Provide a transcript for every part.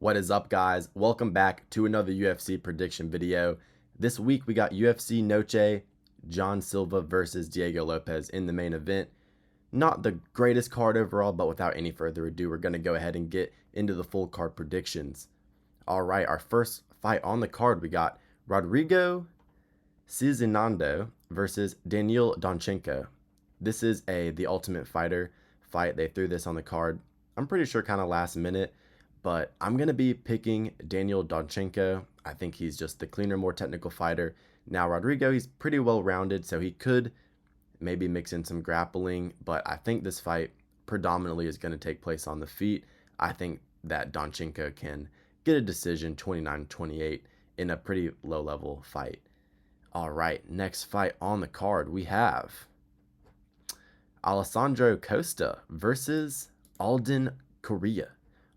What is up, guys? Welcome back to another UFC prediction video. This week we got UFC Noche, John Silva versus Diego Lopes in the main event. Not the greatest card overall, but without any further ado, we're going to go ahead and get into the full card predictions. All right, our first fight on the card, we got Rodrigo Sezinando versus Daniil Donchenko. This is the Ultimate Fighter fight. They threw this on the card, I'm pretty sure kind of last minute, but I'm going to be picking Daniil Donchenko. I think he's just the cleaner, more technical fighter. Now, Rodrigo, he's pretty well-rounded, so he could maybe mix in some grappling, but I think this fight predominantly is going to take place on the feet. I think that Donchenko can get a decision 29-28 in a pretty low-level fight. All right, next fight on the card, we have Alessandro Costa versus Alden Coria.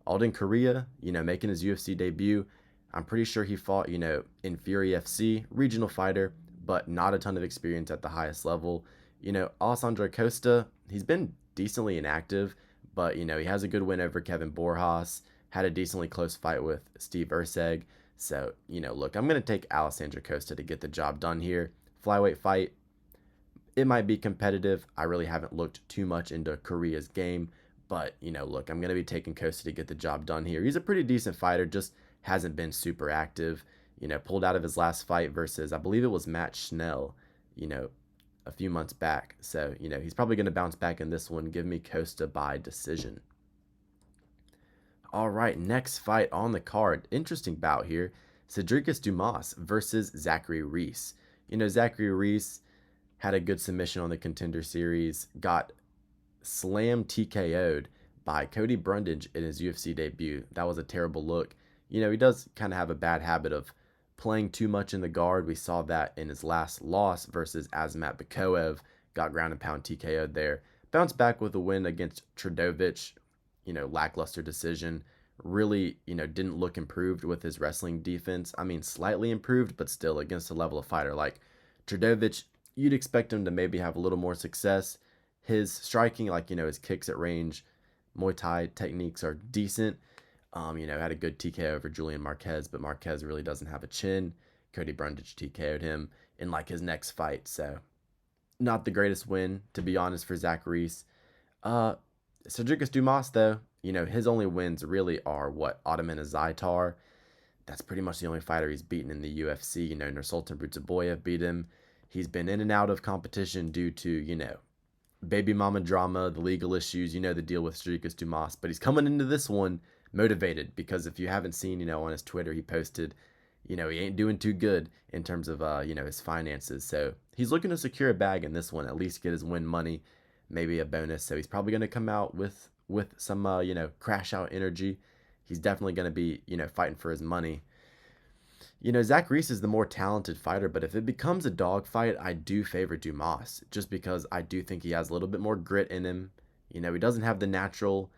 Alden Coria, making his UFC debut. I'm pretty sure he fought, in Fury FC, regional fighter, but not a ton of experience at the highest level. Alessandro Costa, he's been decently inactive, but, he has a good win over Kevin Borjas, had a decently close fight with Steve Erceg. So, look, I'm going to take Alessandro Costa to get the job done here. Flyweight fight, it might be competitive. I really haven't looked too much into Korea's game, but, look, I'm going to be taking Costa to get the job done here. He's a pretty decent fighter, just hasn't been super active. Pulled out of his last fight versus, I believe it was Matt Schnell, a few months back. So, he's probably going to bounce back in this one. Give me Costa by decision. All right, next fight on the card. Interesting bout here. Cedricus Dumas versus Zachary Reese. Zachary Reese had a good submission on the Contender Series, got slam TKO'd by Cody Brundage in his UFC debut. That was a terrible look. He does kind of have a bad habit of playing too much in the guard. We saw that in his last loss versus Azamat Bikoev. Got ground and pound TKO'd there. Bounced back with a win against Todorovic. Lackluster decision. Really, didn't look improved with his wrestling defense. I mean, slightly improved, but still against a level of fighter like Todorovic, you'd expect him to maybe have a little more success. His striking, his kicks at range, Muay Thai techniques are decent. Had a good TKO over Julian Marquez, but Marquez really doesn't have a chin. Cody Brundage TKO'd him in his next fight, so not the greatest win, to be honest, for Zach Reese. Cedricus Dumas, though, his only wins really are Ottoman Zaitar. That's pretty much the only fighter he's beaten in the UFC. Nursultan Butsaboyev beat him. He's been in and out of competition due to, baby mama drama, the legal issues, the deal with Cedricus Dumas. But he's coming into this one motivated because if you haven't seen, on his Twitter, he posted, he ain't doing too good in terms of, his finances. So he's looking to secure a bag in this one, at least get his win money, maybe a bonus. So he's probably going to come out with some, crash out energy. He's definitely going to be, fighting for his money. Zach Reese is the more talented fighter, but if it becomes a dogfight, I do favor Dumas just because I do think he has a little bit more grit in him. He doesn't have the natural,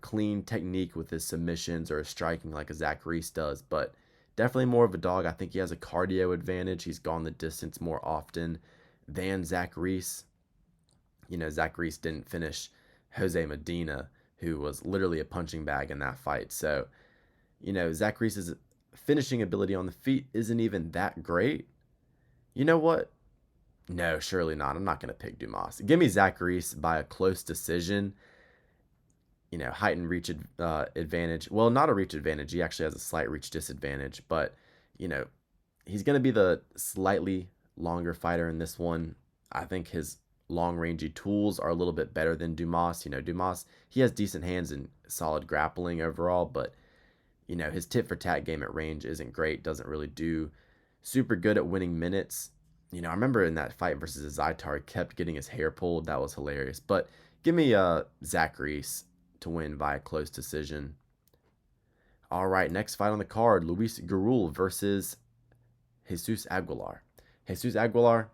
clean technique with his submissions or his striking like a Zach Reese does, but definitely more of a dog. I think he has a cardio advantage. He's gone the distance more often than Zach Reese. Zach Reese didn't finish Jose Medina, who was literally a punching bag in that fight. So, Zach Reese's finishing ability on the feet isn't even that great. You know what? No, surely not. I'm not going to pick Dumas. Give me Zach Reese by a close decision. Height and reach advantage. Well, not a reach advantage. He actually has a slight reach disadvantage. But, he's going to be the slightly longer fighter in this one. I think his long-rangey tools are a little bit better than Dumas. Dumas, he has decent hands and solid grappling overall, but his tit-for-tat game at range isn't great, doesn't really do super good at winning minutes. I remember in that fight versus Zaitar, he kept getting his hair pulled. That was hilarious. But give me Zach Reese to win by a close decision. All right, next fight on the card, Luis Gurule versus Jesus Aguilar. Jesus Aguilar,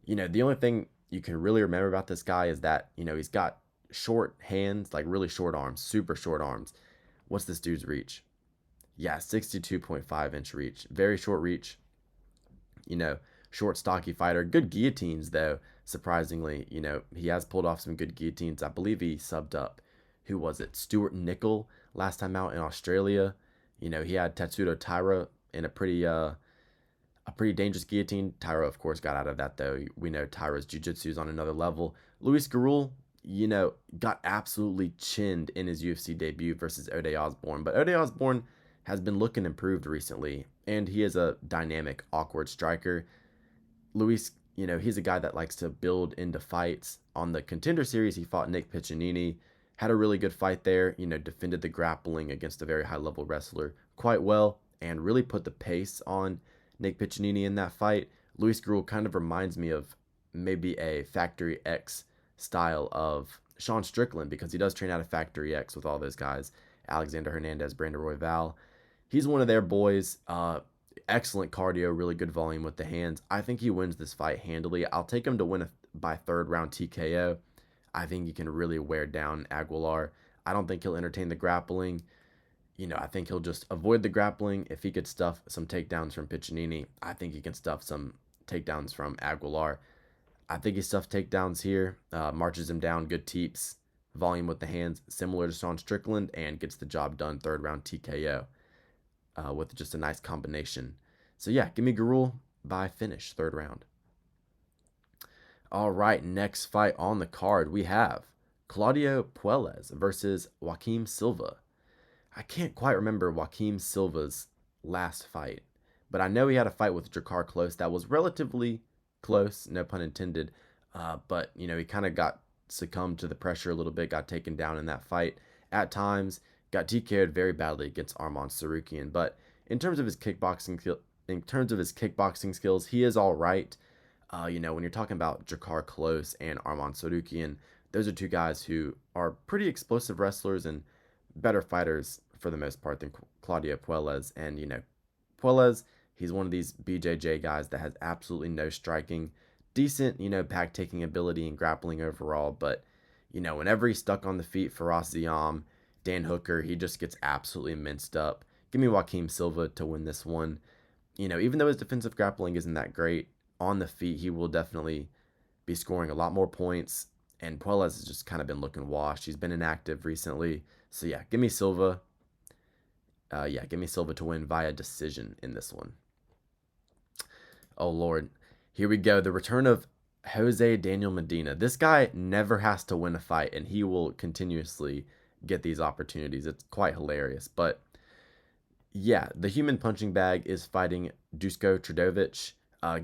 the only thing you can really remember about this guy is that, he's got short hands, really short arms, super short arms. What's this dude's reach? Yeah, 62.5-inch reach. Very short reach. Short, stocky fighter. Good guillotines, though, surprisingly. He has pulled off some good guillotines. I believe he subbed up, who was it? Stuart Nickel last time out in Australia. He had Tetsudo Taira in a pretty dangerous guillotine. Taira, of course, got out of that, though. We know Taira's jiu-jitsu is on another level. Luis Gurule, got absolutely chinned in his UFC debut versus Ode Osborne. But Ode Osborne has been looking improved recently, and he is a dynamic, awkward striker. Luis, he's a guy that likes to build into fights. On the Contender Series, he fought Nick Piccinini, had a really good fight there, defended the grappling against a very high-level wrestler quite well, and really put the pace on Nick Piccinini in that fight. Luis Gurule kind of reminds me of maybe a Factory X style of Sean Strickland, because he does train out of Factory X with all those guys, Alexander Hernandez, Brandon Royval. He's one of their boys. Excellent cardio, really good volume with the hands. I think he wins this fight handily. I'll take him to win by third round TKO. I think he can really wear down Aguilar. I don't think he'll entertain the grappling. I think he'll just avoid the grappling. If he could stuff some takedowns from Piccinini, I think he can stuff some takedowns from Aguilar. I think he stuffed takedowns here, marches him down, good teeps, volume with the hands, similar to Sean Strickland, and gets the job done third round TKO with just a nice combination. So yeah, give me Gurule by finish, third round. All right, next fight on the card, we have Claudio Puelles versus Joaquim Silva. I can't quite remember Joaquim Silva's last fight, but I know he had a fight with Drakkar Klose that was relatively close, no pun intended. But he kind of got succumbed to the pressure a little bit, got taken down in that fight at times, got TKO'd very badly against Arman Tsarukyan. But in terms of his kickboxing skills, he is all right. When you're talking about Drakkar Klose and Arman Tsarukyan, those are two guys who are pretty explosive wrestlers and better fighters for the most part than Claudio Puelles. And, Puelles, he's one of these BJJ guys that has absolutely no striking, decent, bag taking ability and grappling overall. But, whenever he's stuck on the feet, Faraz Ziam, Dan Hooker, he just gets absolutely minced up. Give me Joaquim Silva to win this one. Even though his defensive grappling isn't that great, on the feet, he will definitely be scoring a lot more points. And Puelles has just kind of been looking washed. He's been inactive recently. So yeah, give me Silva. Give me Silva to win via decision in this one. Oh, Lord. Here we go. The return of Jose Daniel Medina. This guy never has to win a fight, and he will continuously get these opportunities. It's quite hilarious. But yeah, the human punching bag is fighting Dusko Todorovic.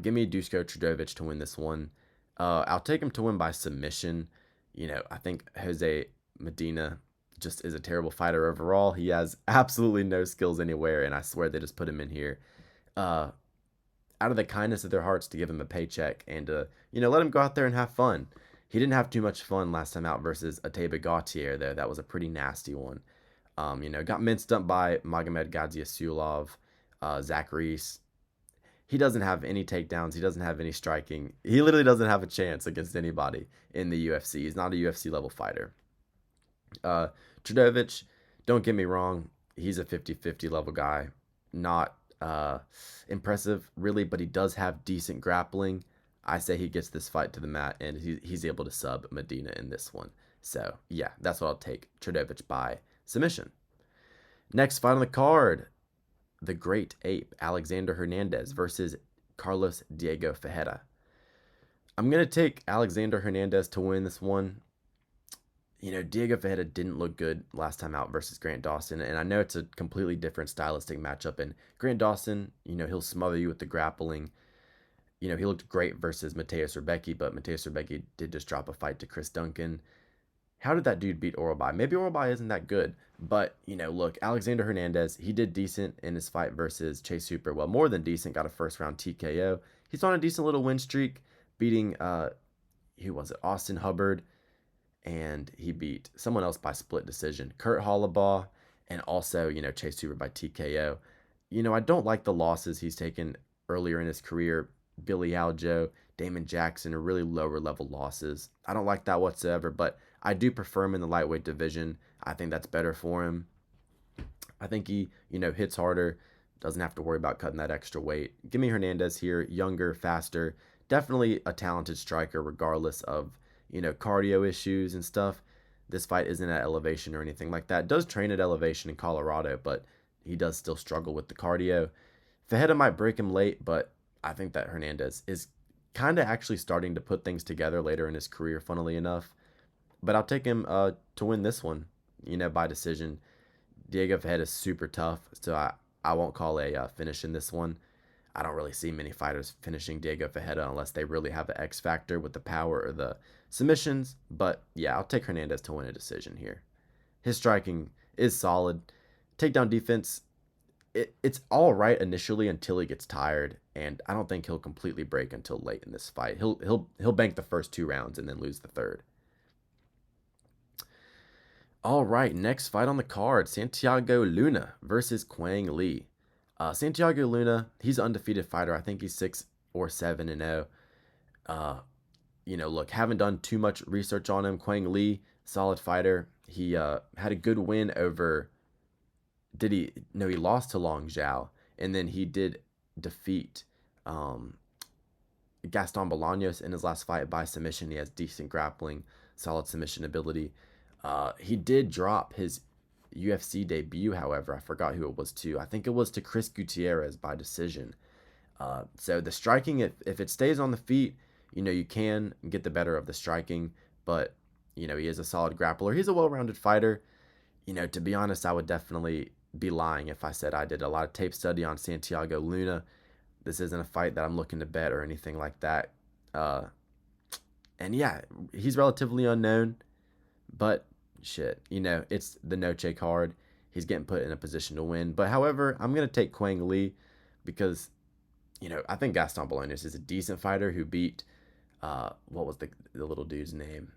Give me Dusko Todorovic to win this one. I'll take him to win by submission. I think Jose Medina just is a terrible fighter overall. He has absolutely no skills anywhere, and I swear they just put him in here out of the kindness of their hearts to give him a paycheck and let him go out there and have fun. He didn't have too much fun last time out versus Ateba Gautier, though. That was a pretty nasty one. Got minced up by Magomed Gaziasulov, Zach Reese. He doesn't have any takedowns. He doesn't have any striking. He literally doesn't have a chance against anybody in the UFC. He's not a UFC level fighter. Todorovic, don't get me wrong, he's a 50-50 level guy. Not impressive, really, but he does have decent grappling. I say he gets this fight to the mat, and he's able to sub Medina in this one. So, yeah, that's what I'll take. Todorovic by submission. Next fight on the card, the Great Ape, Alexander Hernandez versus Carlos Diego Ferreira. I'm going to take Alexander Hernandez to win this one. Diego Ferreira didn't look good last time out versus Grant Dawson, and I know it's a completely different stylistic matchup, and Grant Dawson, he'll smother you with the grappling. He looked great versus Mateus Rebecki, but Mateus Rebecki did just drop a fight to Chris Duncan. How did that dude beat Oralbai? Maybe Oralbai isn't that good, but, look, Alexander Hernandez, he did decent in his fight versus Chase Hooper. Well, more than decent, got a first-round TKO. He's on a decent little win streak, beating, who was it, Austin Hubbard, and he beat someone else by split decision, Kurt Hollabaugh, and also, Chase Hooper by TKO. I don't like the losses he's taken earlier in his career. Billy Aljo, Damon Jackson are really lower-level losses. I don't like that whatsoever, but I do prefer him in the lightweight division. I think that's better for him. I think he, hits harder, doesn't have to worry about cutting that extra weight. Give me Hernandez here, younger, faster, definitely a talented striker regardless of, cardio issues and stuff. This fight isn't at elevation or anything like that. Does train at elevation in Colorado, but he does still struggle with the cardio. Ferreira might break him late, but I think that Hernandez is kind of actually starting to put things together later in his career, funnily enough. But I'll take him to win this one, by decision. Diego Ferreira is super tough, so I won't call a finish in this one. I don't really see many fighters finishing Diego Ferreira unless they really have the X factor with the power or the submissions. But yeah, I'll take Hernandez to win a decision here. His striking is solid. Takedown defense, it's all right initially until he gets tired, and I don't think he'll completely break until late in this fight. He'll bank the first 2 rounds and then lose the third. All right, next fight on the card, Santiago Luna versus Quang Lee. Santiago Luna, he's an undefeated fighter. I think he's 6 or 7-0. Look, haven't done too much research on him. Quang Lee, solid fighter. He had a good win over. He lost to Long Zhao, and then he did defeat Gaston Bolaños in his last fight by submission. He has decent grappling, solid submission ability. He did drop his UFC debut, however. I forgot who it was to. I think it was to Chris Gutierrez by decision. So the striking, if it stays on the feet, you can get the better of the striking, but, he is a solid grappler. He's a well-rounded fighter. To be honest, I would definitely be lying if I said I did a lot of tape study on Santiago Luna. This isn't a fight that I'm looking to bet or anything like that. And yeah, he's relatively unknown, but shit, it's the Noche card. He's getting put in a position to win. But however, I'm going to take Quang Lee because, I think Gaston Bolaños is a decent fighter who beat, what was the little dude's name?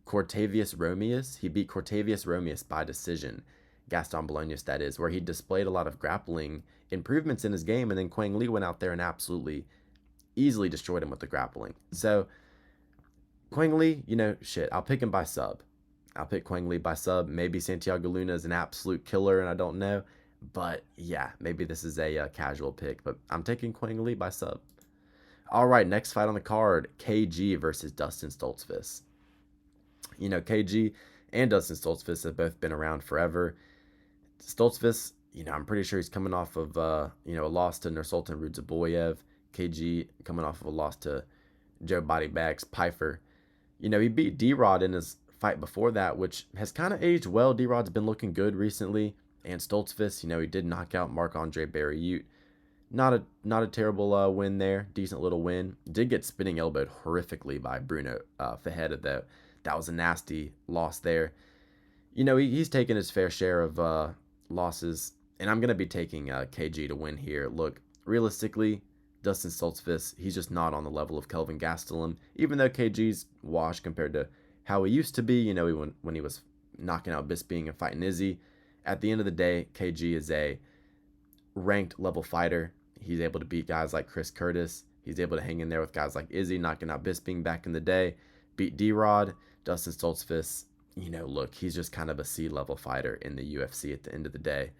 Cortavius Romeus. He beat Cortavius Romeus by decision. Gaston Bolaños, that is, where he displayed a lot of grappling improvements in his game, and then Quang Lee went out there and absolutely easily destroyed him with the grappling. So Quang Lee, I'll pick him by sub. I'll pick Quang Lee by sub. Maybe Santiago Luna is an absolute killer, and I don't know. But yeah, maybe this is a casual pick, but I'm taking Quang Lee by sub. All right, next fight on the card, KG versus Dustin Stoltzfus. KG and Dustin Stoltzfus have both been around forever. Stoltzfus, I'm pretty sure he's coming off of, a loss to Nursultan Rudzaboyev. KG coming off of a loss to Joe Bodybags Pfeiffer. He beat D-Rod in his fight before that, which has kind of aged well. D-Rod's been looking good recently. And Stoltzfus, he did knock out Marc-Andre Barriute. Not a terrible win there. Decent little win. Did get spinning elbowed horrifically by Bruno Ferreira, though. That was a nasty loss there. He's taken his fair share of losses, and I'm going to be taking KG to win here. Look, realistically, Dustin Stoltzfus, he's just not on the level of Kelvin Gastelum, even though KG's washed compared to how he used to be, when he was knocking out Bisping and fighting Izzy. At the end of the day, KG is a ranked level fighter. He's able to beat guys like Chris Curtis. He's able to hang in there with guys like Izzy, knocking out Bisping back in the day. Beat D-Rod. Dustin Stoltzfus, look, he's just kind of a C-level fighter in the UFC at the end of the day.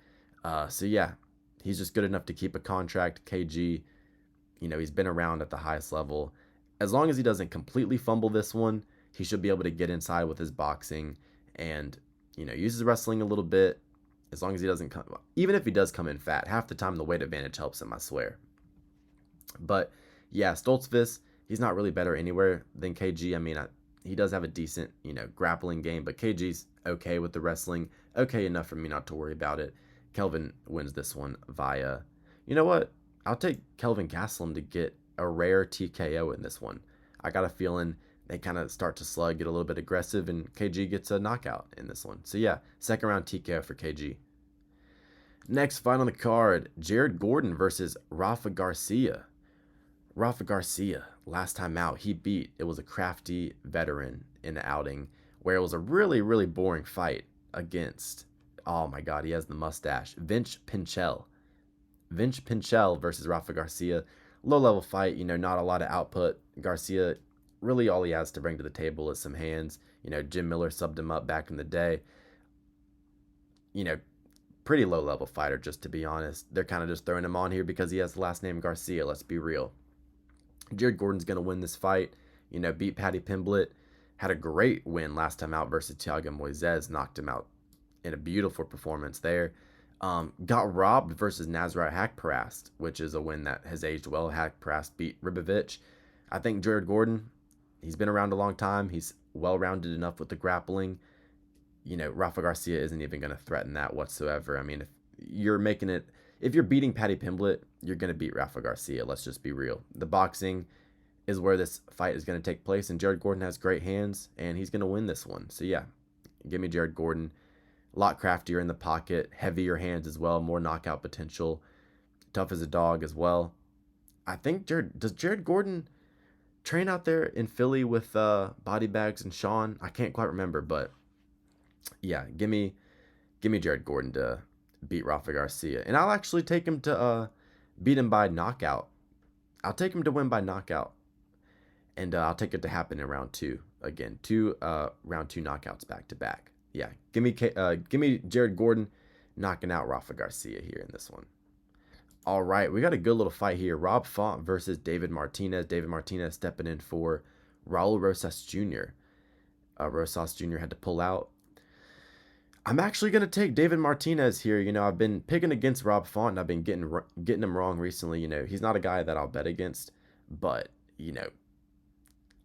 So yeah, he's just good enough to keep a contract. KG, he's been around at the highest level. As long as he doesn't completely fumble this one, he should be able to get inside with his boxing and, use his wrestling a little bit. As long as he doesn't come, even if he does come in fat, half the time the weight advantage helps him, I swear. But yeah, Stoltzfus, he's not really better anywhere than KG. He does have a decent, grappling game, but KG's okay with the wrestling. Okay enough for me not to worry about it. Kelvin wins this one via, you know what? I'll take Kelvin Gastelum to get a rare TKO in this one. I got a feeling they kind of start to slug, get a little bit aggressive, and KG gets a knockout in this one. So yeah, second round TKO for KG. Next fight on the card, Jared Gordon versus Rafa Garcia. Rafa Garcia, last time out, it was a crafty veteran in the outing where it was a really, really boring fight against, oh my God, he has the mustache, Vince Pichel. Vince Pichel versus Rafa Garcia. Low-level fight, not a lot of output. Garcia, really all he has to bring to the table is some hands. Jim Miller subbed him up back in the day. Pretty low-level fighter, just to be honest. They're kind of just throwing him on here because he has the last name Garcia, let's be real. Jared Gordon's going to win this fight, beat Paddy Pimblett. Had a great win last time out versus Thiago Moises, knocked him out in a beautiful performance there. Got robbed versus Nazarite Haqparast, which is a win that has aged well. Haqparast beat Ribovic. I think Jared Gordon, he's been around a long time. He's well-rounded enough with the grappling. Rafa Garcia isn't even going to threaten that whatsoever. I mean, if you're beating Paddy Pimblett, you're going to beat Rafa Garcia. Let's just be real. The boxing is where this fight is going to take place, and Jared Gordon has great hands, and he's going to win this one. So yeah, give me Jared Gordon. A lot craftier in the pocket, heavier hands as well, more knockout potential, tough as a dog as well. I think does Jared Gordon train out there in Philly with Body Bags and Sean? I can't quite remember, but yeah, give me Jared Gordon to beat Rafa Garcia, and I'll actually take him to beat him by knockout. I'll take him to win by knockout, and I'll take it to happen in round 2 again. Round 2 knockouts back to back. Yeah, give me Jared Gordon knocking out Rafa Garcia here in this one. All right, we got a good little fight here. Rob Font versus David Martinez. David Martinez stepping in for Raul Rosas Jr. Rosas Jr. had to pull out. I'm actually going to take David Martinez here. I've been picking against Rob Font, and I've been getting him wrong recently. He's not a guy that I'll bet against, but,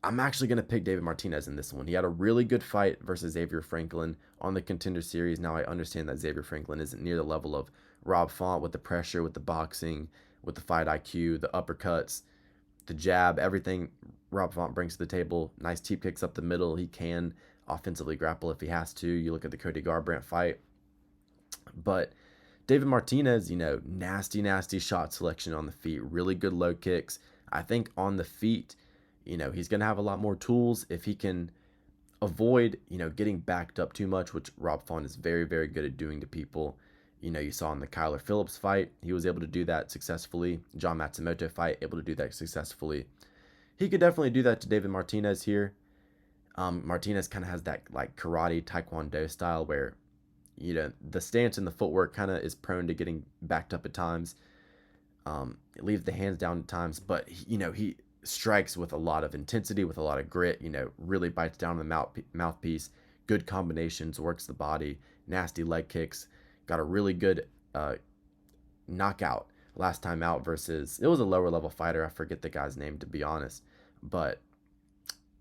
I'm actually going to pick David Martinez in this one. He had a really good fight versus Xavier Franklin on the Contender Series. Now, I understand that Xavier Franklin isn't near the level of Rob Font with the pressure, with the boxing, with the fight IQ, the uppercuts, the jab, everything Rob Font brings to the table. Nice teep kicks up the middle. He can offensively grapple if he has to. You look at the Cody Garbrandt fight. But David Martinez, nasty shot selection on the feet. Really good low kicks. I think on the feet, he's going to have a lot more tools if he can avoid, getting backed up too much, which Rob Font is very, very good at doing to people. You saw in the Kyler Phillips fight, he was able to do that successfully. John Matsumoto fight, able to do that successfully. He could definitely do that to David Martinez here. Martinez kind of has that like karate taekwondo style where, the stance and the footwork kind of is prone to getting backed up at times. Leaves the hands down at times, but he strikes with a lot of intensity, with a lot of grit, really bites down on the mouthpiece, good combinations, works the body, nasty leg kicks, got a really good knockout last time out versus, it was a lower level fighter, I forget the guy's name to be honest, but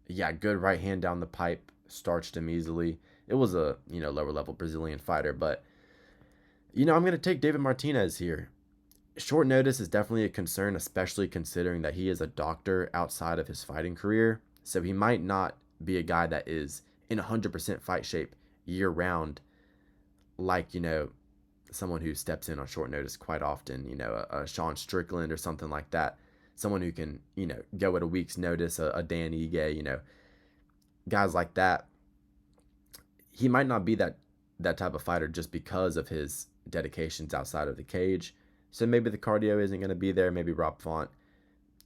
yeah, good right hand down the pipe, starched him easily. It was a, lower level Brazilian fighter, but, I'm going to take David Martinez here. Short notice is definitely a concern, especially considering that he is a doctor outside of his fighting career. So he might not be a guy that is in 100% fight shape year round, like, someone who steps in on short notice quite often, a Sean Strickland or something like that. Someone who can, go at a week's notice, a Dan Ige, guys like that. He might not be that type of fighter just because of his dedications outside of the cage. So maybe the cardio isn't going to be there. Maybe Rob Font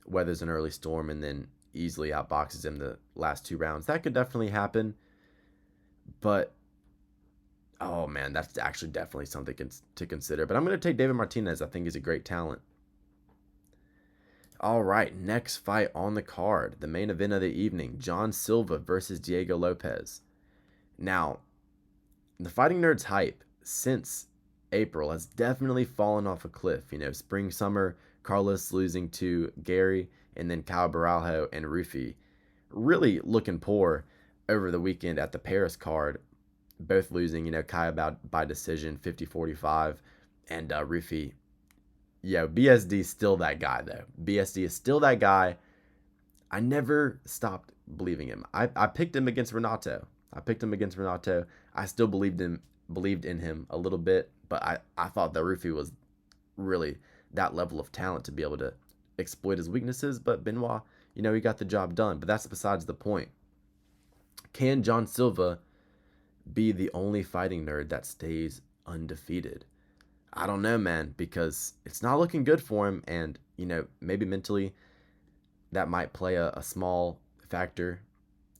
weathers an early storm and then easily outboxes him the last 2 rounds. That could definitely happen. But, oh man, that's actually definitely something to consider. But I'm going to take David Martinez. I think he's a great talent. All right, next fight on the card. The main event of the evening. John Silva versus Diego Lopes. Now, the Fighting Nerds hype since April has definitely fallen off a cliff. Spring, summer, Carlos losing to Gary, and then Kyle Baralho and Rufi really looking poor over the weekend at the Paris card, both losing, Kyle by decision 50-45, and Rufi, BSD is still that guy though. BSD is still that guy. I never stopped believing him. I picked him against Renato. I still believed in him a little bit, but I thought that Rufi was really that level of talent to be able to exploit his weaknesses, but Benoit, he got the job done, but that's besides the point. Can John Silva be the only fighting nerd that stays undefeated? I don't know, man, because it's not looking good for him, and, maybe mentally that might play a small factor,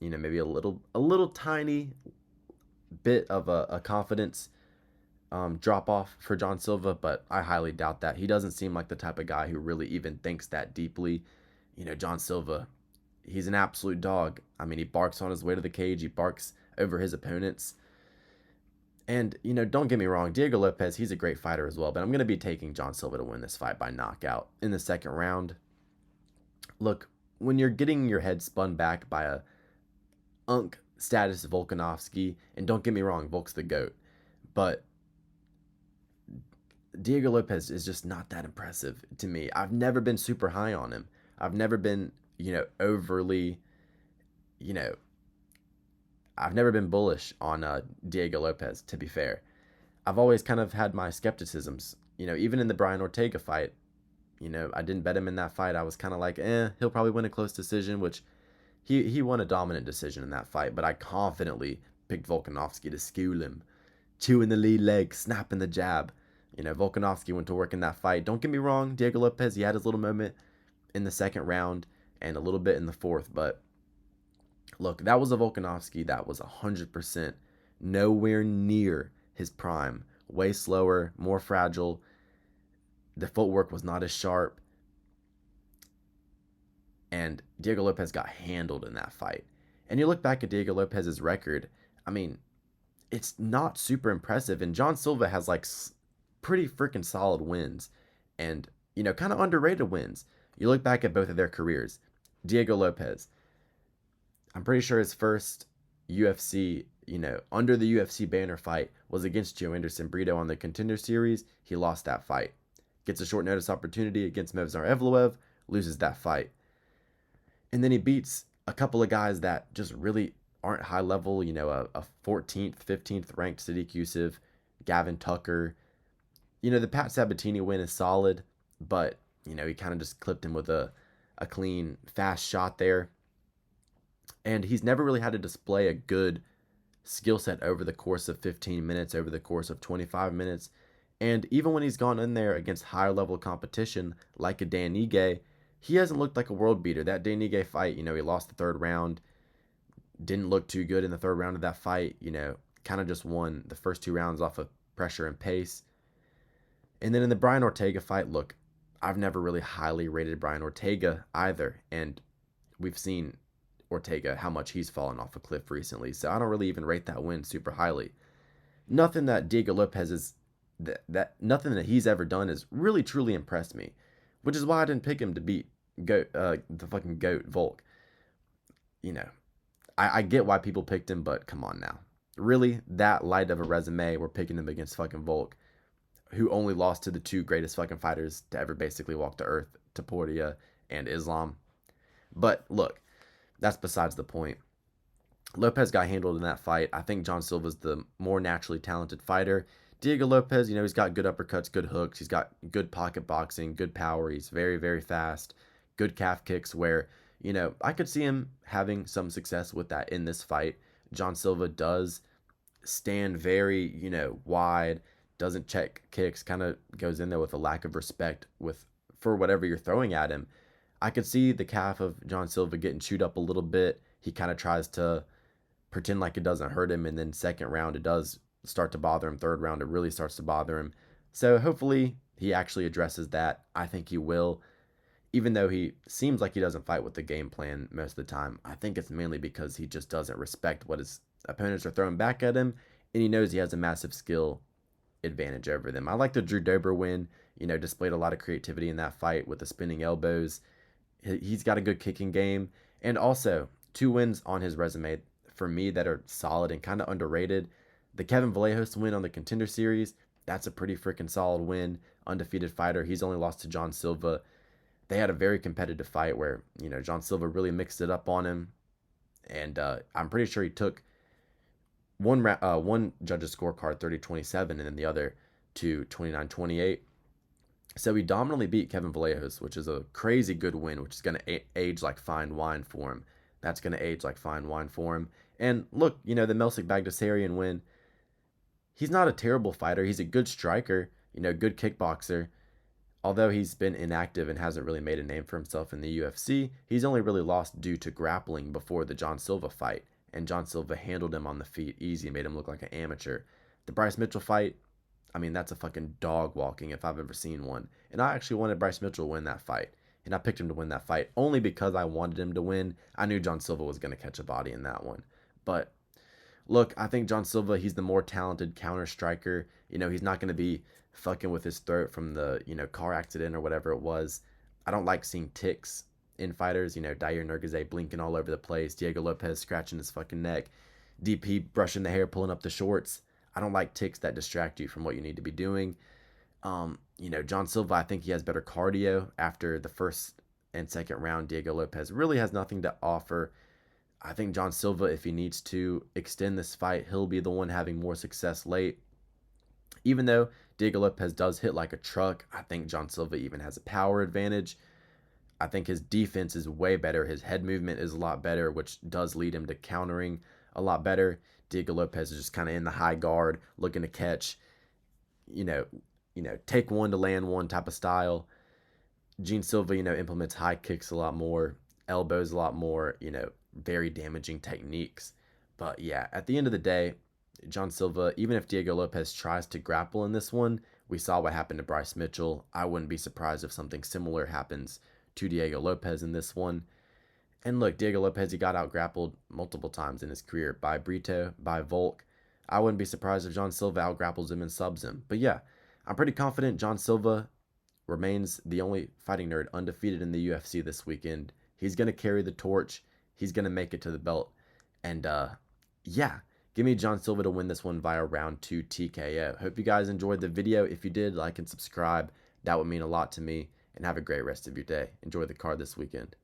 maybe a little tiny bit of a confidence drop off for John Silva, but I highly doubt that. He doesn't seem like the type of guy who really even thinks that deeply. John Silva, he's an absolute dog. I mean, he barks on his way to the cage. He barks over his opponents. And, don't get me wrong, Diego Lopes, he's a great fighter as well, but I'm going to be taking John Silva to win this fight by knockout in the second round. Look, when you're getting your head spun back by a unk status Volkanovski, and don't get me wrong, Volk's the GOAT, but Diego Lopes is just not that impressive to me. I've never been super high on him. I've never been, overly, you know, I've never been bullish on Diego Lopes, to be fair. I've always kind of had my skepticisms. Even in the Brian Ortega fight, I didn't bet him in that fight. I was kind of like, he'll probably win a close decision, which he won a dominant decision in that fight, but I confidently picked Volkanovski to school him. Chewing the lead leg, snapping the jab. Volkanovski went to work in that fight. Don't get me wrong, Diego Lopes, he had his little moment in the second round and a little bit in the fourth, but look, that was a Volkanovski that was 100% nowhere near his prime. Way slower, more fragile. The footwork was not as sharp. And Diego Lopes got handled in that fight. And you look back at Diego Lopes's record, I mean, it's not super impressive. And John Silva has like pretty freaking solid wins and, kind of underrated wins. You look back at both of their careers. Diego Lopes, I'm pretty sure his first UFC, under the UFC banner fight was against Joe Anderson Brito on the Contender Series. He lost that fight. Gets a short notice opportunity against Movsar Evloev, loses that fight. And then he beats a couple of guys that just really aren't high level, a 14th, 15th ranked Sadiq Youssef, Gavin Tucker. The Pat Sabatini win is solid, but, he kind of just clipped him with a clean, fast shot there. And he's never really had to display a good skill set over the course of 15 minutes, over the course of 25 minutes. And even when he's gone in there against higher level competition, like a Dan Ige, he hasn't looked like a world beater. That Dan Ige fight, he lost the third round, didn't look too good in the third round of that fight, kind of just won the first two rounds off of pressure and pace. And then in the Brian Ortega fight, look, I've never really highly rated Brian Ortega either. And we've seen Ortega, how much he's fallen off a cliff recently. So I don't really even rate that win super highly. Nothing that Diego Lopes is, nothing that he's ever done has really truly impressed me, which is why I didn't pick him to beat the fucking GOAT Volk. I get why people picked him, but come on now. Really, that light of a resume, we're picking him against fucking Volk, who only lost to the two greatest fucking fighters to ever basically walk to earth, to Coria and Islam. But look, that's besides the point. Lopes got handled in that fight. I think John Silva's the more naturally talented fighter. Diego Lopes, he's got good uppercuts, good hooks. He's got good pocket boxing, good power. He's very, very fast. Good calf kicks where, I could see him having some success with that in this fight. John Silva does stand very, wide, doesn't check kicks, kind of goes in there with a lack of respect for whatever you're throwing at him. I could see the calf of John Silva getting chewed up a little bit. He kind of tries to pretend like it doesn't hurt him, and then second round it does start to bother him. Third round it really starts to bother him. So hopefully he actually addresses that. I think he will. Even though he seems like he doesn't fight with the game plan most of the time, I think it's mainly because he just doesn't respect what his opponents are throwing back at him, and he knows he has a massive skill advantage over them. I like the Drew Dober win, displayed a lot of creativity in that fight with the spinning elbows. He's got a good kicking game, and also 2 wins on his resume for me that are solid and kind of underrated. The Kevin Vallejos win on the Contender Series, that's a pretty freaking solid win. Undefeated fighter. He's only lost to John Silva. They had a very competitive fight where, John Silva really mixed it up on him. And I'm pretty sure he took one judge's scorecard 30-27 and then the other to 29-28. So he dominantly beat Kevin Vallejos, which is a crazy good win, which is going to age like fine wine for him. That's going to age like fine wine for him. And look, the Melsik Bagdasaryan win, he's not a terrible fighter. He's a good striker, good kickboxer. Although he's been inactive and hasn't really made a name for himself in the UFC, he's only really lost due to grappling before the John Silva fight. And John Silva handled him on the feet easy, made him look like an amateur. The Bryce Mitchell fight, that's a fucking dog walking if I've ever seen one. And I actually wanted Bryce Mitchell to win that fight. And I picked him to win that fight only because I wanted him to win. I knew John Silva was going to catch a body in that one. But Look, I think John Silva, he's the more talented counter striker. He's not going to be fucking with his throat from the, car accident or whatever it was. I don't like seeing ticks in fighters. Dair Nurgaze blinking all over the place. Diego Lopes scratching his fucking neck. DP brushing the hair, pulling up the shorts. I don't like ticks that distract you from what you need to be doing. John Silva, I think he has better cardio. After the first and second round, Diego Lopes really has nothing to offer. I think John Silva, if he needs to extend this fight, he'll be the one having more success late. Even though Diego Lopes does hit like a truck, I think John Silva even has a power advantage. I think his defense is way better. His head movement is a lot better, which does lead him to countering a lot better. Diego Lopes is just kind of in the high guard, looking to catch, you know, take one to land one type of style. Gene Silva, implements high kicks a lot more, elbows a lot more, very damaging techniques. But yeah, at the end of the day, John Silva, even if Diego Lopes tries to grapple in this one, we saw what happened to Bryce Mitchell. I wouldn't be surprised if something similar happens to Diego Lopes in this one. And look, Diego Lopes, he got out grappled multiple times in his career by Brito, by Volk. I wouldn't be surprised if John Silva out grapples him and subs him. But yeah, I'm pretty confident John Silva remains the only fighting nerd undefeated in the UFC this weekend. He's going to carry the torch. He's going to make it to the belt. And yeah, give me John Silva to win this one via round 2 TKO. Hope you guys enjoyed the video. If you did, like and subscribe. That would mean a lot to me. And have a great rest of your day. Enjoy the card this weekend.